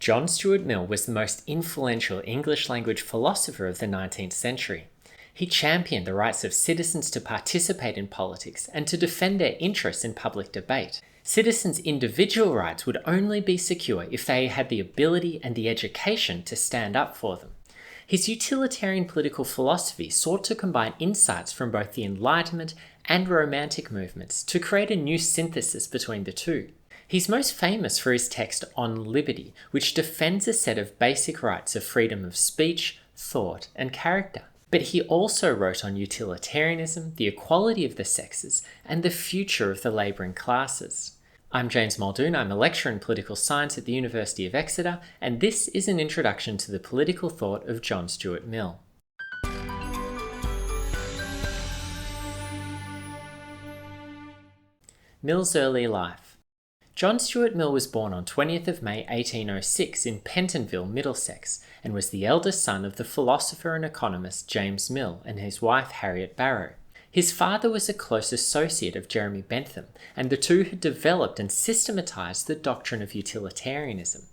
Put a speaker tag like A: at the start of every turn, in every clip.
A: John Stuart Mill was the most influential English-language philosopher of the 19th century. He championed the rights of citizens to participate in politics and to defend their interests in public debate. Citizens' individual rights would only be secure if they had the ability and the education to stand up for them. His utilitarian political philosophy sought to combine insights from both the Enlightenment and Romantic movements to create a new synthesis between the two. He's most famous for his text On Liberty, which defends a set of basic rights of freedom of speech, thought, and character. But he also wrote on utilitarianism, the equality of the sexes, and the future of the labouring classes. I'm James Muldoon, I'm a lecturer in political science at the University of Exeter, and this is an introduction to the political thought of John Stuart Mill. Mill's early life. John Stuart Mill was born on 20th of May 1806 in Pentonville, Middlesex, and was the eldest son of the philosopher and economist James Mill and his wife Harriet Barrow. His father was a close associate of Jeremy Bentham, and the two had developed and systematized the doctrine of utilitarianism.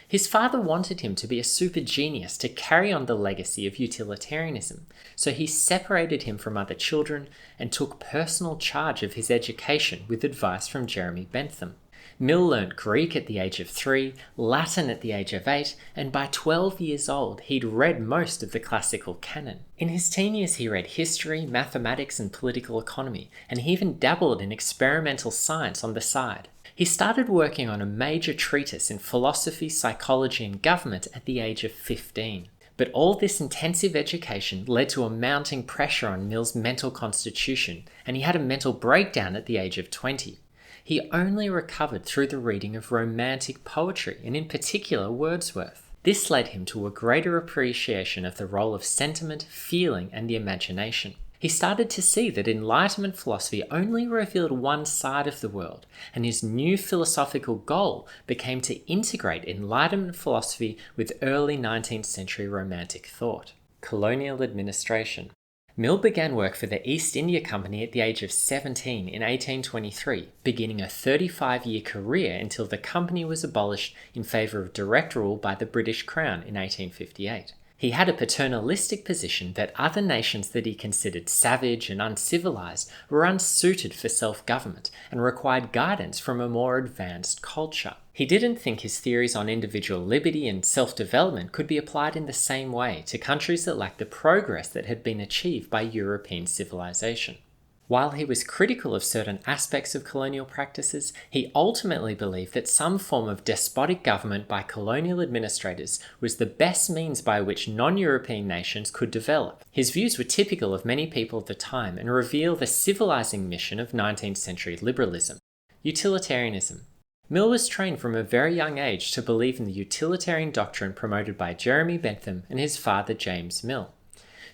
A: His father wanted him to be a super genius to carry on the legacy of utilitarianism, so he separated him from other children and took personal charge of his education with advice from Jeremy Bentham. Mill learnt Greek at the age of 3, Latin at the age of 8, and by 12 years old he'd read most of the classical canon. In his teen years he read history, mathematics, and political economy, and he even dabbled in experimental science on the side. He started working on a major treatise in philosophy, psychology, and government at the age of 15. But all this intensive education led to a mounting pressure on Mill's mental constitution, and he had a mental breakdown at the age of 20. He only recovered through the reading of Romantic poetry, and in particular Wordsworth. This led him to a greater appreciation of the role of sentiment, feeling, and the imagination. He started to see that Enlightenment philosophy only revealed one side of the world, and his new philosophical goal became to integrate Enlightenment philosophy with early 19th century Romantic thought. Colonial Administration. Mill began work for the East India Company at the age of 17 in 1823, beginning a 35-year career until the company was abolished in favour of direct rule by the British Crown in 1858. He had a paternalistic position that other nations that he considered savage and uncivilized were unsuited for self-government and required guidance from a more advanced culture. He didn't think his theories on individual liberty and self-development could be applied in the same way to countries that lacked the progress that had been achieved by European civilization. While he was critical of certain aspects of colonial practices, he ultimately believed that some form of despotic government by colonial administrators was the best means by which non-European nations could develop. His views were typical of many people of the time and reveal the civilizing mission of 19th century liberalism. Utilitarianism. Mill was trained from a very young age to believe in the utilitarian doctrine promoted by Jeremy Bentham and his father James Mill.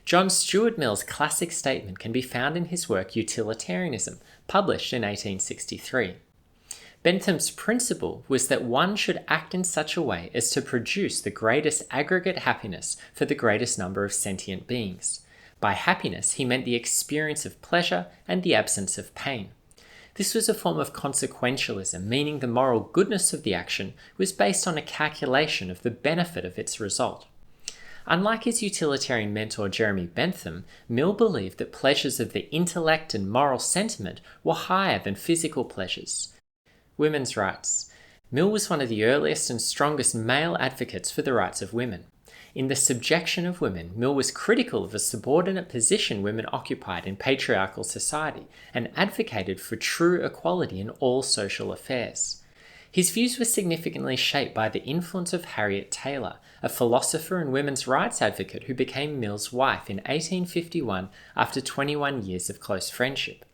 A: John Stuart Mill's classic statement can be found in his work Utilitarianism, published in 1863. Bentham's principle was that one should act in such a way as to produce the greatest aggregate happiness for the greatest number of sentient beings. By happiness, he meant the experience of pleasure and the absence of pain. This was a form of consequentialism, meaning the moral goodness of the action was based on a calculation of the benefit of its result. Unlike his utilitarian mentor Jeremy Bentham, Mill believed that pleasures of the intellect and moral sentiment were higher than physical pleasures. Women's rights. Mill was one of the earliest and strongest male advocates for the rights of women. In the Subjection of Women, Mill was critical of the subordinate position women occupied in patriarchal society and advocated for true equality in all social affairs. His views were significantly shaped by the influence of Harriet Taylor, a philosopher and women's rights advocate who became Mill's wife in 1851 after 21 years of close friendship.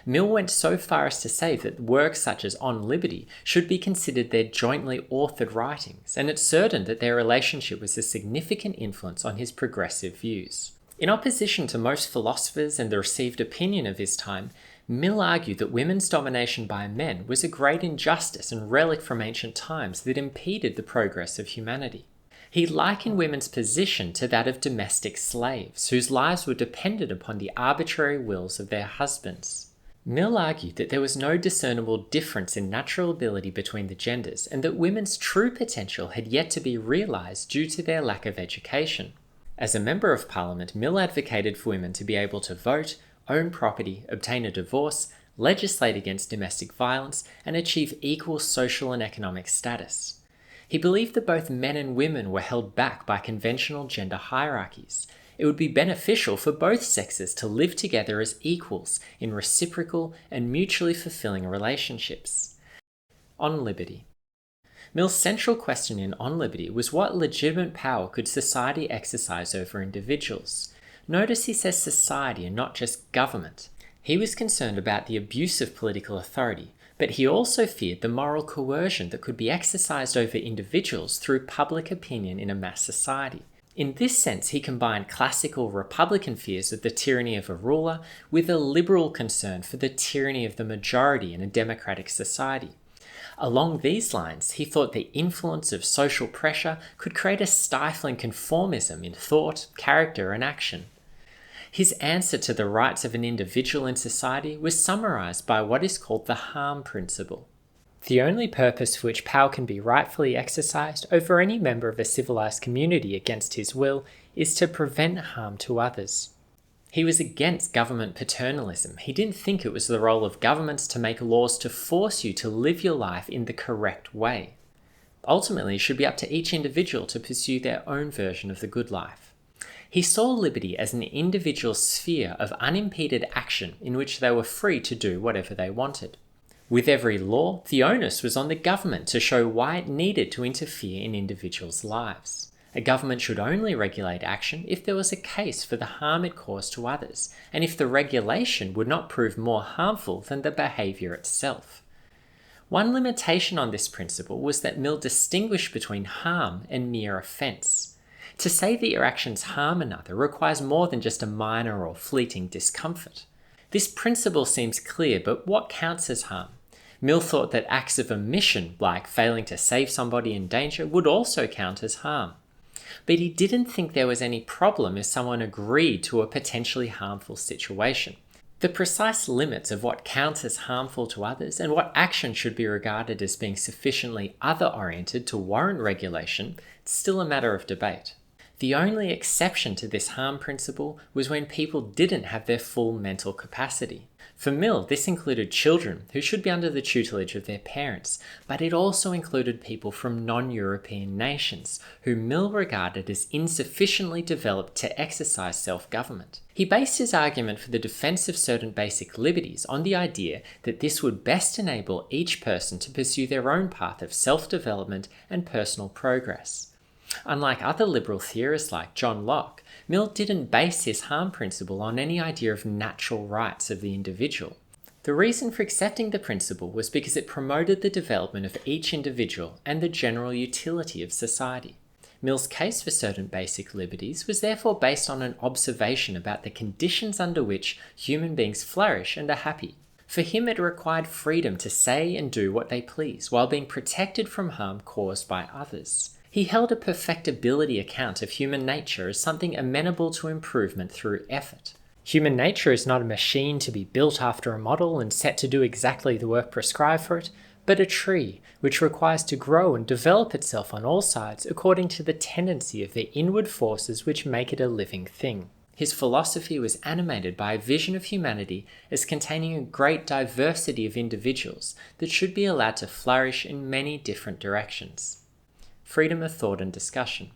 A: Mill went so far as to say that works such as On Liberty should be considered their jointly authored writings, and it's certain that their relationship was a significant influence on his progressive views. In opposition to most philosophers and the received opinion of his time, Mill argued that women's domination by men was a great injustice and relic from ancient times that impeded the progress of humanity. He likened women's position to that of domestic slaves, whose lives were dependent upon the arbitrary wills of their husbands. Mill argued that there was no discernible difference in natural ability between the genders and that women's true potential had yet to be realised due to their lack of education. As a Member of Parliament, Mill advocated for women to be able to vote, own property, obtain a divorce, legislate against domestic violence, and achieve equal social and economic status. He believed that both men and women were held back by conventional gender hierarchies. It would be beneficial for both sexes to live together as equals in reciprocal and mutually fulfilling relationships. On liberty. Mill's central question in On Liberty was what legitimate power could society exercise over individuals? Notice he says society and not just government. He was concerned about the abuse of political authority, but he also feared the moral coercion that could be exercised over individuals through public opinion in a mass society. In this sense, he combined classical Republican fears of the tyranny of a ruler with a liberal concern for the tyranny of the majority in a democratic society. Along these lines, he thought the influence of social pressure could create a stifling conformism in thought, character, and action. His answer to the rights of an individual in society was summarized by what is called the harm principle. The only purpose for which power can be rightfully exercised over any member of a civilized community against his will is to prevent harm to others. He was against government paternalism. He didn't think it was the role of governments to make laws to force you to live your life in the correct way. Ultimately, it should be up to each individual to pursue their own version of the good life. He saw liberty as an individual sphere of unimpeded action in which they were free to do whatever they wanted. With every law, the onus was on the government to show why it needed to interfere in individuals' lives. A government should only regulate action if there was a case for the harm it caused to others, and if the regulation would not prove more harmful than the behaviour itself. One limitation on this principle was that Mill distinguished between harm and mere offence. To say that your actions harm another requires more than just a minor or fleeting discomfort. This principle seems clear, but what counts as harm? Mill thought that acts of omission, like failing to save somebody in danger, would also count as harm. But he didn't think there was any problem if someone agreed to a potentially harmful situation. The precise limits of what counts as harmful to others and what action should be regarded as being sufficiently other-oriented to warrant regulation is still a matter of debate. The only exception to this harm principle was when people didn't have their full mental capacity. For Mill, this included children who should be under the tutelage of their parents, but it also included people from non-European nations, who Mill regarded as insufficiently developed to exercise self-government. He based his argument for the defense of certain basic liberties on the idea that this would best enable each person to pursue their own path of self-development and personal progress. Unlike other liberal theorists like John Locke, Mill didn't base his harm principle on any idea of natural rights of the individual. The reason for accepting the principle was because it promoted the development of each individual and the general utility of society. Mill's case for certain basic liberties was therefore based on an observation about the conditions under which human beings flourish and are happy. For him, it required freedom to say and do what they please while being protected from harm caused by others. He held a perfectibility account of human nature as something amenable to improvement through effort. Human nature is not a machine to be built after a model and set to do exactly the work prescribed for it, but a tree which requires to grow and develop itself on all sides according to the tendency of the inward forces which make it a living thing. His philosophy was animated by a vision of humanity as containing a great diversity of individuals that should be allowed to flourish in many different directions. Freedom of thought and discussion.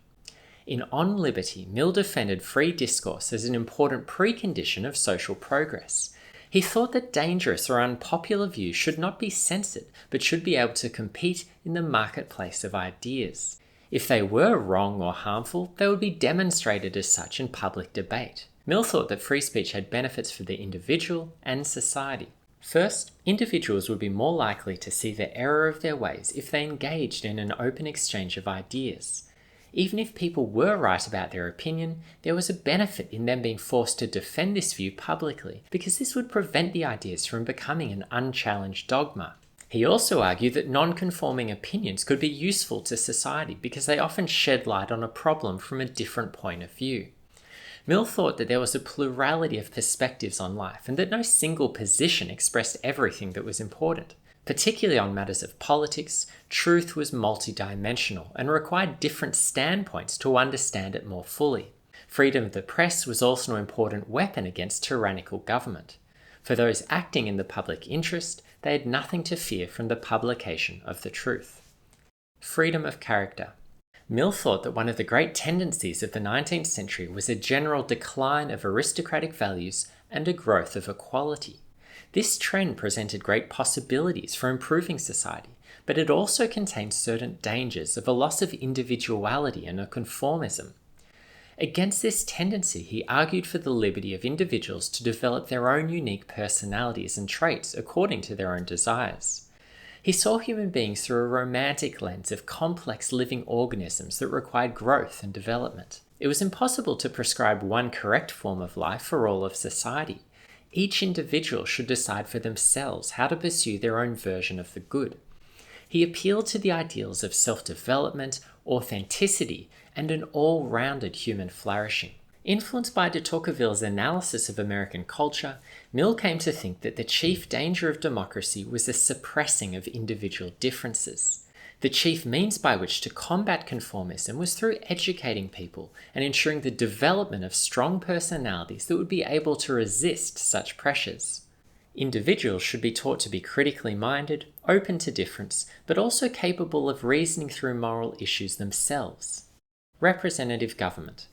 A: In On Liberty, Mill defended free discourse as an important precondition of social progress. He thought that dangerous or unpopular views should not be censored, but should be able to compete in the marketplace of ideas. If they were wrong or harmful, they would be demonstrated as such in public debate. Mill thought that free speech had benefits for the individual and society. First, individuals would be more likely to see the error of their ways if they engaged in an open exchange of ideas. Even if people were right about their opinion, there was a benefit in them being forced to defend this view publicly, because this would prevent the ideas from becoming an unchallenged dogma. He also argued that non-conforming opinions could be useful to society because they often shed light on a problem from a different point of view. Mill thought that there was a plurality of perspectives on life and that no single position expressed everything that was important. Particularly on matters of politics, truth was multidimensional and required different standpoints to understand it more fully. Freedom of the press was also an important weapon against tyrannical government. For those acting in the public interest, they had nothing to fear from the publication of the truth. Freedom of character. Mill thought that one of the great tendencies of the 19th century was a general decline of aristocratic values and a growth of equality. This trend presented great possibilities for improving society, but it also contained certain dangers of a loss of individuality and a conformism. Against this tendency, he argued for the liberty of individuals to develop their own unique personalities and traits according to their own desires. He saw human beings through a romantic lens of complex living organisms that required growth and development. It was impossible to prescribe one correct form of life for all of society. Each individual should decide for themselves how to pursue their own version of the good. He appealed to the ideals of self-development, authenticity, and an all-rounded human flourishing. Influenced by de Tocqueville's analysis of American culture, Mill came to think that the chief danger of democracy was the suppressing of individual differences. The chief means by which to combat conformism was through educating people and ensuring the development of strong personalities that would be able to resist such pressures. Individuals should be taught to be critically minded, open to difference, but also capable of reasoning through moral issues themselves. Representative government.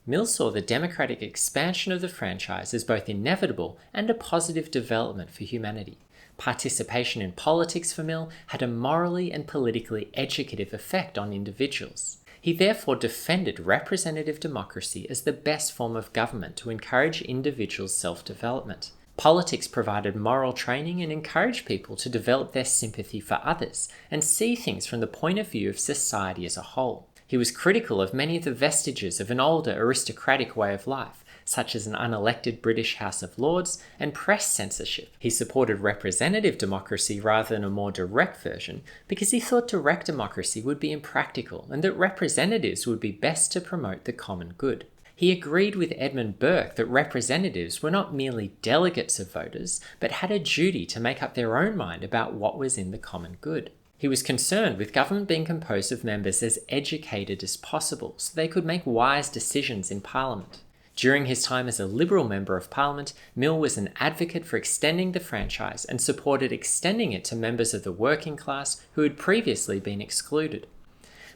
A: Mill saw the democratic expansion of the franchise as both inevitable and a positive development for humanity. Participation in politics for Mill had a morally and politically educative effect on individuals. He therefore defended representative democracy as the best form of government to encourage individuals' self-development. Politics provided moral training and encouraged people to develop their sympathy for others and see things from the point of view of society as a whole. He was critical of many of the vestiges of an older aristocratic way of life, such as an unelected British House of Lords and press censorship. He supported representative democracy rather than a more direct version because he thought direct democracy would be impractical and that representatives would be best to promote the common good. He agreed with Edmund Burke that representatives were not merely delegates of voters, but had a duty to make up their own mind about what was in the common good. He was concerned with government being composed of members as educated as possible so they could make wise decisions in Parliament. During his time as a Liberal Member of Parliament, Mill was an advocate for extending the franchise and supported extending it to members of the working class who had previously been excluded.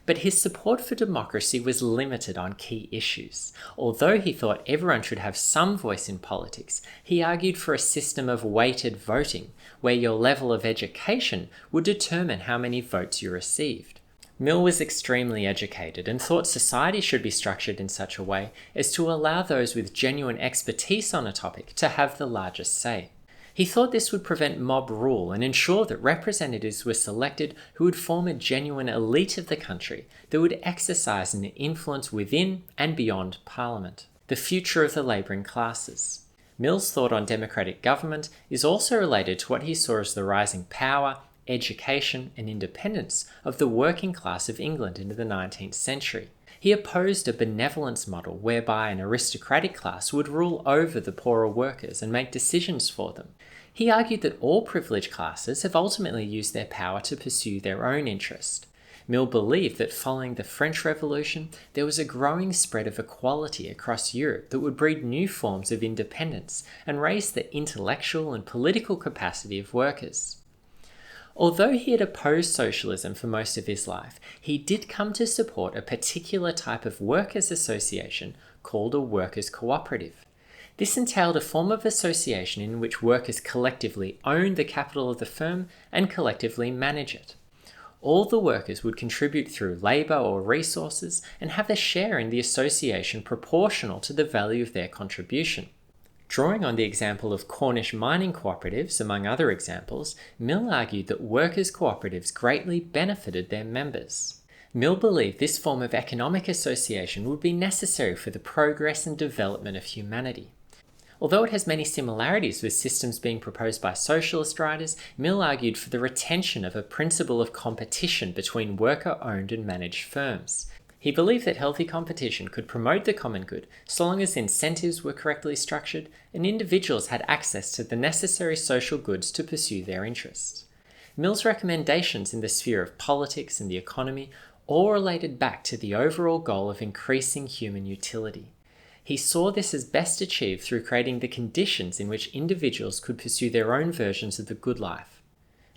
A: But his support for democracy was limited on key issues. Although he thought everyone should have some voice in politics, he argued for a system of weighted voting, where your level of education would determine how many votes you received. Mill was extremely educated and thought society should be structured in such a way as to allow those with genuine expertise on a topic to have the largest say. He thought this would prevent mob rule and ensure that representatives were selected who would form a genuine elite of the country that would exercise an influence within and beyond Parliament. The future of the labouring classes. Mill's thought on democratic government is also related to what he saw as the rising power, education, and independence of the working class of England into the 19th century. He opposed a benevolence model whereby an aristocratic class would rule over the poorer workers and make decisions for them. He argued that all privileged classes have ultimately used their power to pursue their own interest. Mill believed that following the French Revolution, there was a growing spread of equality across Europe that would breed new forms of independence and raise the intellectual and political capacity of workers. Although he had opposed socialism for most of his life, he did come to support a particular type of workers' association called a workers' cooperative. This entailed a form of association in which workers collectively owned the capital of the firm and collectively manage it. All the workers would contribute through labour or resources and have a share in the association proportional to the value of their contribution. Drawing on the example of Cornish mining cooperatives, among other examples, Mill argued that workers' cooperatives greatly benefited their members. Mill believed this form of economic association would be necessary for the progress and development of humanity. Although it has many similarities with systems being proposed by socialist writers, Mill argued for the retention of a principle of competition between worker-owned and managed firms. He He believed that healthy competition could promote the common good so long as incentives were correctly structured and individuals had access to the necessary social goods to pursue their interests. Mill's recommendations in the sphere of politics and the economy all related back to the overall goal of increasing human utility. He saw this as best achieved through creating the conditions in which individuals could pursue their own versions of the good life.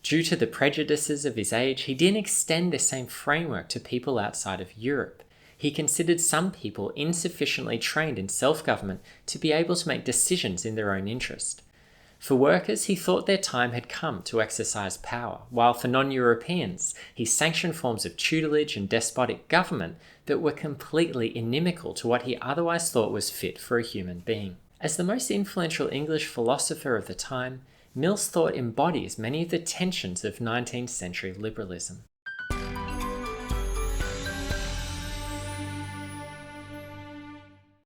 A: Due to the prejudices of his age, he didn't extend the same framework to people outside of Europe. He considered some people insufficiently trained in self-government to be able to make decisions in their own interest. For workers, he thought their time had come to exercise power, while for non-Europeans, he sanctioned forms of tutelage and despotic government that were completely inimical to what he otherwise thought was fit for a human being. As the most influential English philosopher of the time, Mill's thought embodies many of the tensions of 19th century liberalism.